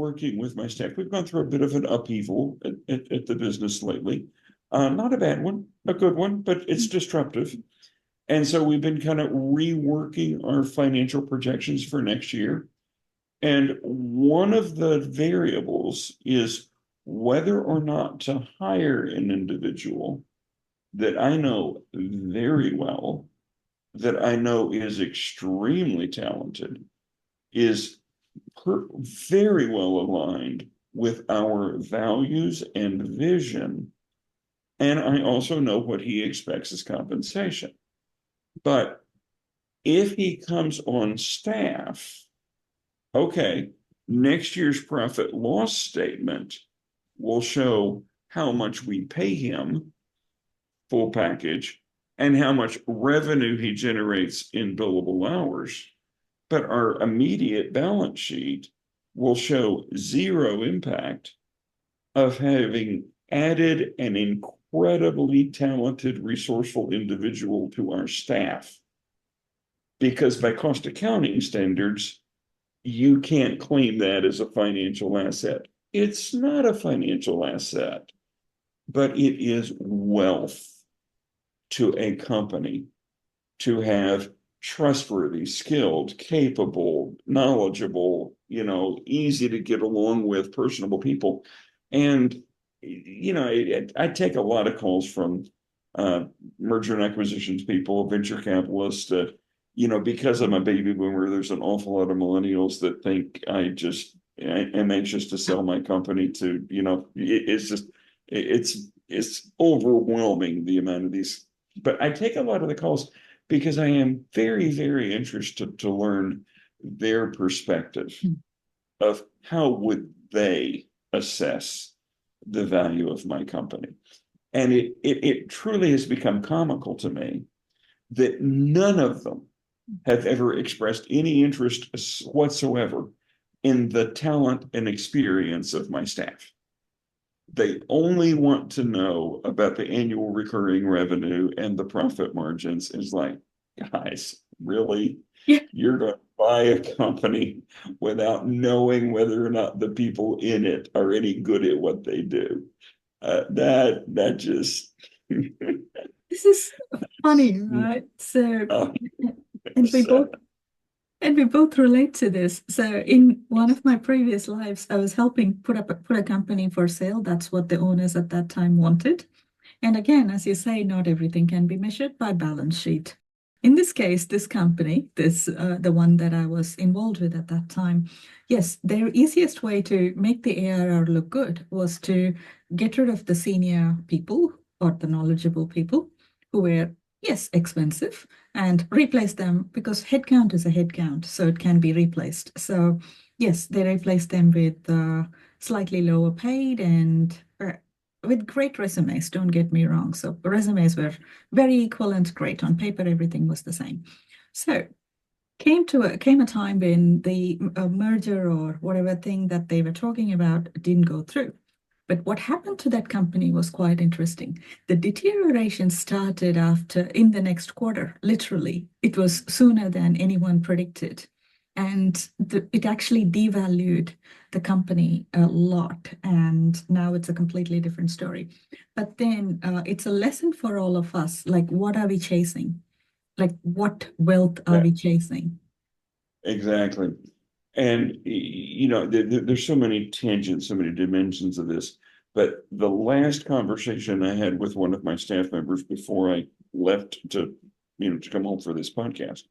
working with my staff. We've gone through a bit of an upheaval at the business lately. Not a bad one, a good one, but it's disruptive. And so we've been kind of reworking our financial projections for next year. And one of the variables is whether or not to hire an individual that I know very well, that I know is extremely talented, is very well aligned with our values and vision. And I also know what he expects as compensation. But if he comes on staff, okay, next year's profit loss statement will show how much we pay him, full package, and how much revenue he generates in billable hours. But our immediate balance sheet will show zero impact of having added an incredibly talented, resourceful individual to our staff. Because by cost accounting standards, you can't claim that as a financial asset. It's not a financial asset, but it is wealth to a company to have trustworthy, skilled, capable, knowledgeable, easy to get along with, personable people. And, I take a lot of calls from merger and acquisitions people, venture capitalists, because I'm a baby boomer, there's an awful lot of millennials that think I am anxious to sell my company to, it's overwhelming the amount of these. But I take a lot of the calls because I am very, very interested to learn their perspective of how would they assess the value of my company. And it truly has become comical to me that none of them have ever expressed any interest whatsoever in the talent and experience of my staff. They only want to know about the annual recurring revenue and the profit margins. It's like, guys, really? Yeah. You're going to buy a company without knowing whether or not the people in it are any good at what they do. That just This is funny, right? So, and we both relate to this. So, in one of my previous lives, I was helping put a company for sale. That's what the owners at that time wanted. And again, as you say, not everything can be measured by balance sheet. In this case, this company, the one that I was involved with at that time, yes, their easiest way to make the ARR look good was to get rid of the senior people or the knowledgeable people who were, yes, expensive, and replace them because headcount is a headcount, so it can be replaced. So yes, they replaced them with slightly lower paid and with great resumes, don't get me wrong. So resumes were very equal and great. On paper, everything was the same. So came a time when the merger or whatever thing that they were talking about didn't go through. But what happened to that company was quite interesting. The deterioration started in the next quarter, literally. It was sooner than anyone predicted. And it actually devalued the company a lot. And now it's a completely different story. But then it's a lesson for all of us. Like, what are we chasing? Like, what wealth are we chasing? Exactly. And, there's so many tangents, so many dimensions of this. But the last conversation I had with one of my staff members before I left to come home for this podcast,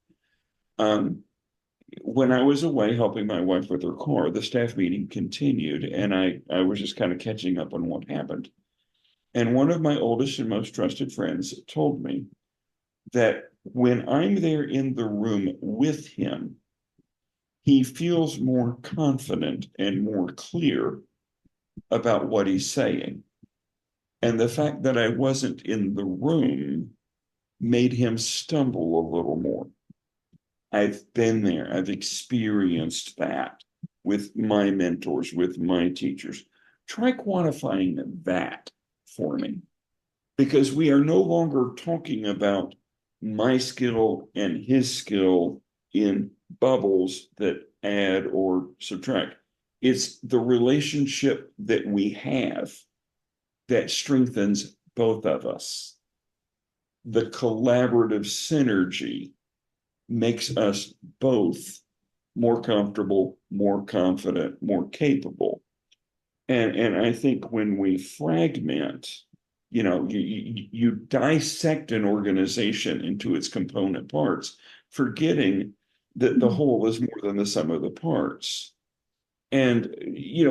when I was away helping my wife with her car, the staff meeting continued, and I was just kind of catching up on what happened. And one of my oldest and most trusted friends told me that when I'm there in the room with him, he feels more confident and more clear about what he's saying. And the fact that I wasn't in the room made him stumble a little more. I've been there. I've experienced that with my mentors, with my teachers. Try quantifying that for me, because we are no longer talking about my skill and his skill in bubbles that add or subtract. It's the relationship that we have that strengthens both of us. The collaborative synergy makes us both more comfortable, more confident, more capable. And I think when we fragment, you dissect an organization into its component parts, forgetting that the whole is more than the sum of the parts. And,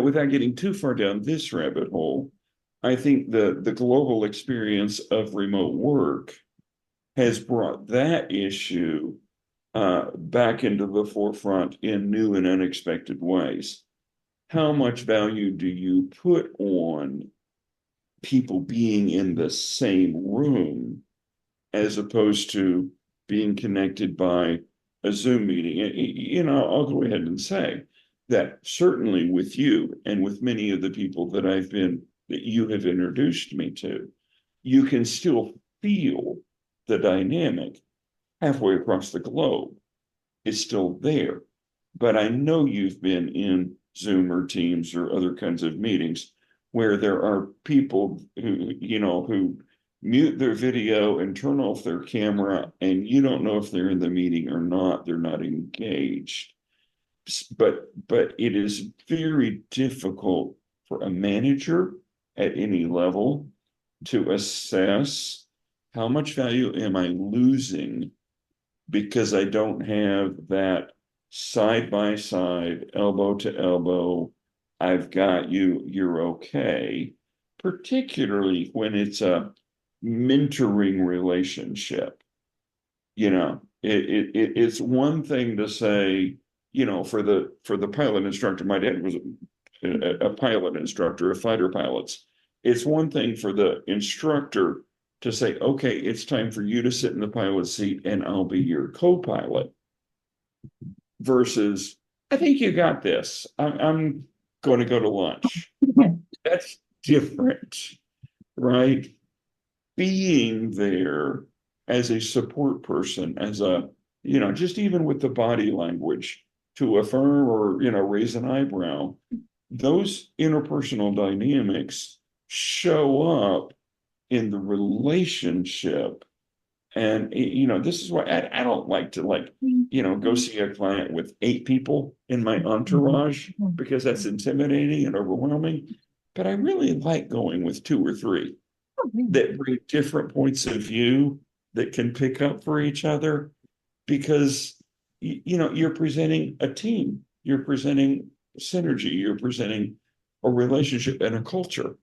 without getting too far down this rabbit hole, I think the global experience of remote work has brought that issue back into the forefront in new and unexpected ways. How much value do you put on people being in the same room as opposed to being connected by a Zoom meeting? I'll go ahead and say that certainly with you and with many of the people that you have introduced me to, you can still feel the dynamic halfway across the globe. It's still there. But I know you've been in Zoom or Teams or other kinds of meetings where there are people who mute their video and turn off their camera, and you don't know if they're in the meeting or not. They're not engaged. But it is very difficult for a manager at any level to assess how much value am I losing because I don't have that side by side, elbow to elbow, I've got you, you're okay, particularly when it's a mentoring relationship. It's one thing to say, for the pilot instructor, my dad was a pilot instructor of fighter pilots. It's one thing for the instructor to say, okay, it's time for you to sit in the pilot seat and I'll be your co-pilot, versus, I think you got this. I'm going to go to lunch. That's different, right? Being there as a support person, as just even with the body language to affirm or, raise an eyebrow, those interpersonal dynamics show up in the relationship. And, this is why I don't like to go see a client with 8 people in my entourage, because that's intimidating and overwhelming. But I really like going with 2 or 3 that bring different points of view that can pick up for each other, because, you're presenting a team, you're presenting synergy, you're presenting a relationship and a culture.